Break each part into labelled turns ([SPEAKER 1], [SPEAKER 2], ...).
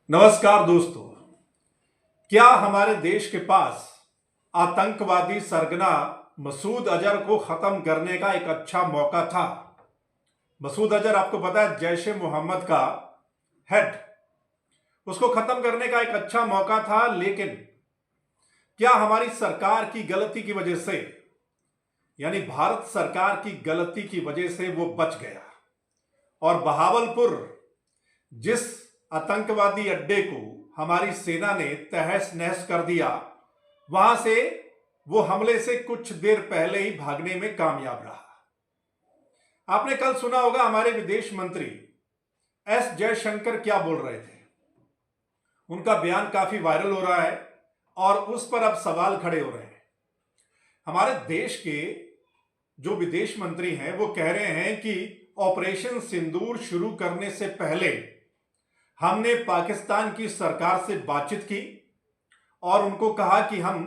[SPEAKER 1] नमस्कार दोस्तों। क्या हमारे देश के पास आतंकवादी सरगना मसूद अजहर को खत्म करने का एक अच्छा मौका था? मसूद अजहर आपको पता है जैश ए मोहम्मद का हेड। उसको खत्म करने का एक अच्छा मौका था, लेकिन क्या हमारी सरकार की गलती की वजह से, यानी भारत सरकार की गलती की वजह से वो बच गया? और बहावलपुर जिस आतंकवादी अड्डे को हमारी सेना ने तहस नहस कर दिया, वहां से वो हमले से कुछ देर पहले ही भागने में कामयाब रहा। आपने कल सुना होगा हमारे विदेश मंत्री एस जयशंकर क्या बोल रहे थे। उनका बयान काफी वायरल हो रहा है और उस पर अब सवाल खड़े हो रहे हैं। हमारे देश के जो विदेश मंत्री हैं वो कह रहे हैं कि ऑपरेशन सिंदूर शुरू करने से पहले हमने पाकिस्तान की सरकार से बातचीत की और उनको कहा कि हम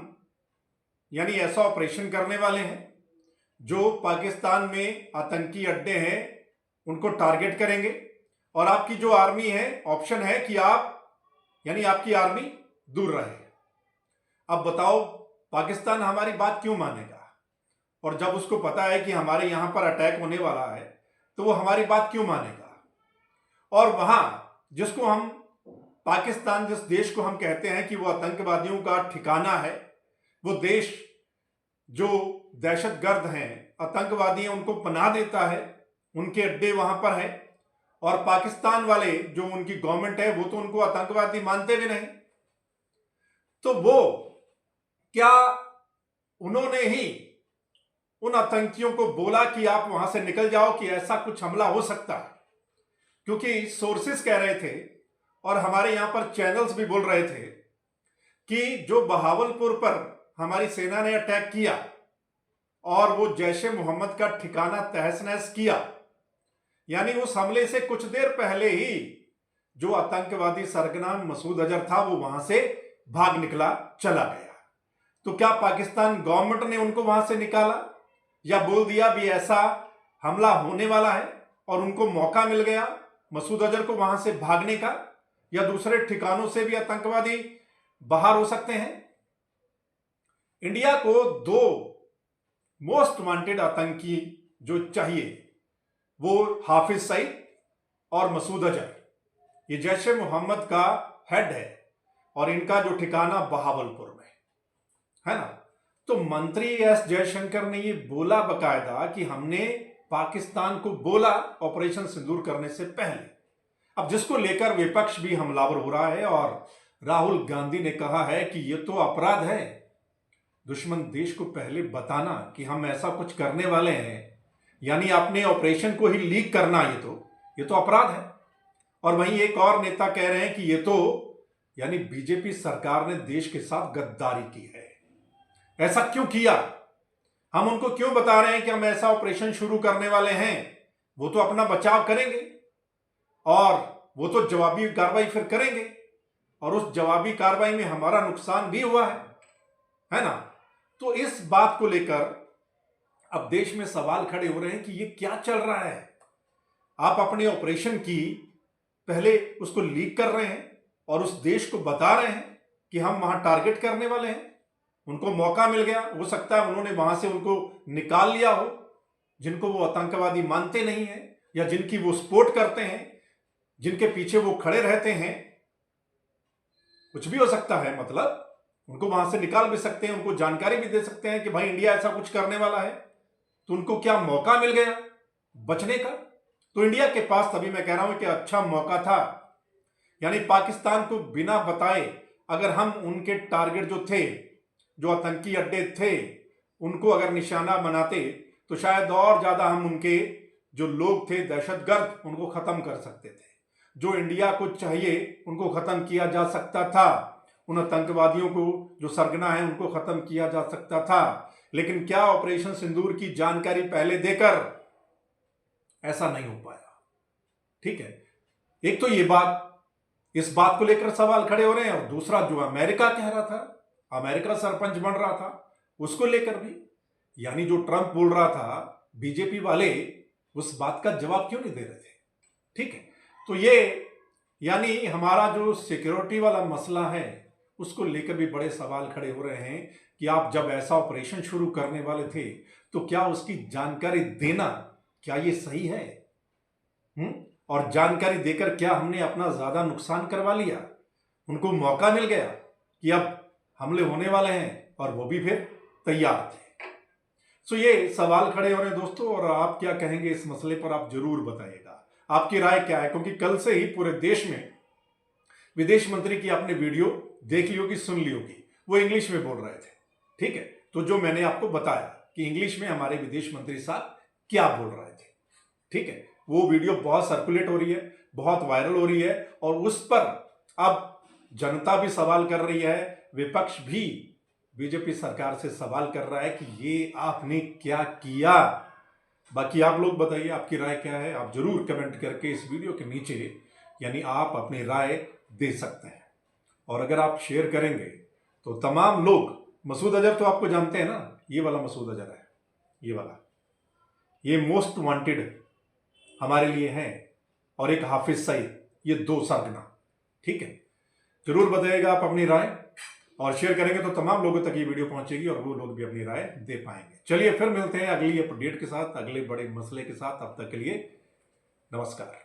[SPEAKER 1] यानी ऐसा ऑपरेशन करने वाले हैं जो पाकिस्तान में आतंकी अड्डे हैं उनको टारगेट करेंगे, और आपकी जो आर्मी है ऑप्शन है कि आप यानी आपकी आर्मी दूर रहे। अब बताओ पाकिस्तान हमारी बात क्यों मानेगा? और जब उसको पता है कि हमारे यहां पर अटैक होने वाला है तो वो हमारी बात क्यों मानेगा? और वहां जिसको हम पाकिस्तान, जिस देश को हम कहते हैं कि वो आतंकवादियों का ठिकाना है, वो देश जो दहशतगर्द हैं, आतंकवादी हैं, उनको पनाह देता है, उनके अड्डे वहां पर है, और पाकिस्तान वाले जो उनकी गवर्नमेंट है वो तो उनको आतंकवादी मानते भी नहीं। तो वो क्या उन्होंने ही उन आतंकियों को बोला कि आप वहां से निकल जाओ कि ऐसा कुछ हमला हो सकता है? क्योंकि सोर्सेस कह रहे थे और हमारे यहां पर चैनल्स भी बोल रहे थे कि जो बहावलपुर पर हमारी सेना ने अटैक किया और वो जैश ए मोहम्मद का ठिकाना तहस नहस किया, यानी उस हमले से कुछ देर पहले ही जो आतंकवादी सरगना मसूद अजहर था वो वहां से भाग निकला, चला गया। तो क्या पाकिस्तान गवर्नमेंट ने उनको वहां से निकाला या बोल दिया भी ऐसा हमला होने वाला है और उनको मौका मिल गया मसूद अजहर को वहां से भागने का, या दूसरे ठिकानों से भी आतंकवादी बाहर हो सकते हैं? इंडिया को दो मोस्ट वांटेड आतंकी जो चाहिए वो हाफिज सईद और मसूद अजहर। ये जैश ए मोहम्मद का हेड है और इनका जो ठिकाना बहावलपुर में है ना। तो मंत्री एस जयशंकर ने ये बोला बकायदा कि हमने पाकिस्तान को बोला ऑपरेशन सिंदूर करने से पहले। अब जिसको लेकर विपक्ष भी हमलावर हो रहा है और राहुल गांधी ने कहा है कि यह तो अपराध है दुश्मन देश को पहले बताना कि हम ऐसा कुछ करने वाले हैं, यानी अपने ऑपरेशन को ही लीक करना, ये तो अपराध है। और वहीं एक और नेता कह रहे हैं कि ये तो यानी बीजेपी सरकार ने देश के साथ गद्दारी की है। ऐसा क्यों किया? हम उनको क्यों बता रहे हैं कि हम ऐसा ऑपरेशन शुरू करने वाले हैं? वो तो अपना बचाव करेंगे और वो तो जवाबी कार्रवाई फिर करेंगे, और उस जवाबी कार्रवाई में हमारा नुकसान भी हुआ है ना। तो इस बात को लेकर अब देश में सवाल खड़े हो रहे हैं कि ये क्या चल रहा है? आप अपने ऑपरेशन की पहले उसको लीक कर रहे हैं और उस देश को बता रहे हैं कि हम वहां टारगेट करने वाले हैं। उनको मौका मिल गया, हो सकता है उन्होंने वहां से उनको निकाल लिया हो जिनको वो आतंकवादी मानते नहीं है या जिनकी वो सपोर्ट करते हैं, जिनके पीछे वो खड़े रहते हैं। कुछ भी हो सकता है, मतलब उनको वहां से निकाल भी सकते हैं, उनको जानकारी भी दे सकते हैं कि भाई इंडिया ऐसा कुछ करने वाला है। तो उनको क्या मौका मिल गया बचने का? तो इंडिया के पास, तभी मैं कह रहा हूं कि अच्छा मौका था। यानी पाकिस्तान को बिना बताए अगर हम उनके टारगेट जो थे, जो आतंकी अड्डे थे, उनको अगर निशाना बनाते तो शायद और ज्यादा हम उनके जो लोग थे दहशतगर्द उनको खत्म कर सकते थे। जो इंडिया को चाहिए उनको खत्म किया जा सकता था, उन आतंकवादियों को जो सरगना है उनको खत्म किया जा सकता था। लेकिन क्या ऑपरेशन सिंदूर की जानकारी पहले देकर ऐसा नहीं हो पाया? ठीक है, एक तो ये बात, इस बात को लेकर सवाल खड़े हो रहे हैं, और दूसरा जो अमेरिका कह रहा था, अमेरिका सरपंच बन रहा था, उसको लेकर भी, यानी जो ट्रंप बोल रहा था, बीजेपी वाले उस बात का जवाब क्यों नहीं दे रहे थे? ठीक है, तो ये यानी हमारा जो सिक्योरिटी वाला मसला है उसको लेकर भी बड़े सवाल खड़े हो रहे हैं कि आप जब ऐसा ऑपरेशन शुरू करने वाले थे तो क्या उसकी जानकारी देना क्या ये सही है? और जानकारी देकर क्या हमने अपना ज्यादा नुकसान करवा लिया? उनको मौका मिल गया कि अब हमले होने वाले हैं और वो भी फिर तैयार थे। सो ये सवाल खड़े हो रहे हैं दोस्तों, और आप क्या कहेंगे इस मसले पर आप जरूर बताइएगा, आपकी राय क्या है? क्योंकि कल से ही पूरे देश में विदेश मंत्री की आपने वीडियो देख ली होगी, सुन ली होगी, वो इंग्लिश में बोल रहे थे। ठीक है, तो जो मैंने आपको बताया कि इंग्लिश में हमारे विदेश मंत्री साहब क्या बोल रहे थे, ठीक है, वो वीडियो बहुत सर्कुलेट हो रही है, बहुत वायरल हो रही है, और उस पर अब जनता भी सवाल कर रही है, विपक्ष भी बीजेपी सरकार से सवाल कर रहा है कि ये आपने क्या किया। बाकी आप लोग बताइए, आपकी राय क्या है? आप जरूर कमेंट करके इस वीडियो के नीचे यानी आप अपनी राय दे सकते हैं। और अगर आप शेयर करेंगे तो तमाम लोग, मसूद अजहर तो आपको जानते हैं ना, ये वाला मसूद अजहर है, ये वाला, ये मोस्ट वांटेड हमारे लिए है, और एक हाफिज सईद, ये दो सरगना। ठीक है, जरूर बताइएगा आप अपनी राय, और शेयर करेंगे तो तमाम लोगों तक ये वीडियो पहुंचेगी और वो लोग भी अपनी राय दे पाएंगे। चलिए फिर मिलते हैं अगली अपडेट के साथ, अगले बड़े मसले के साथ। तब तक के लिए नमस्कार।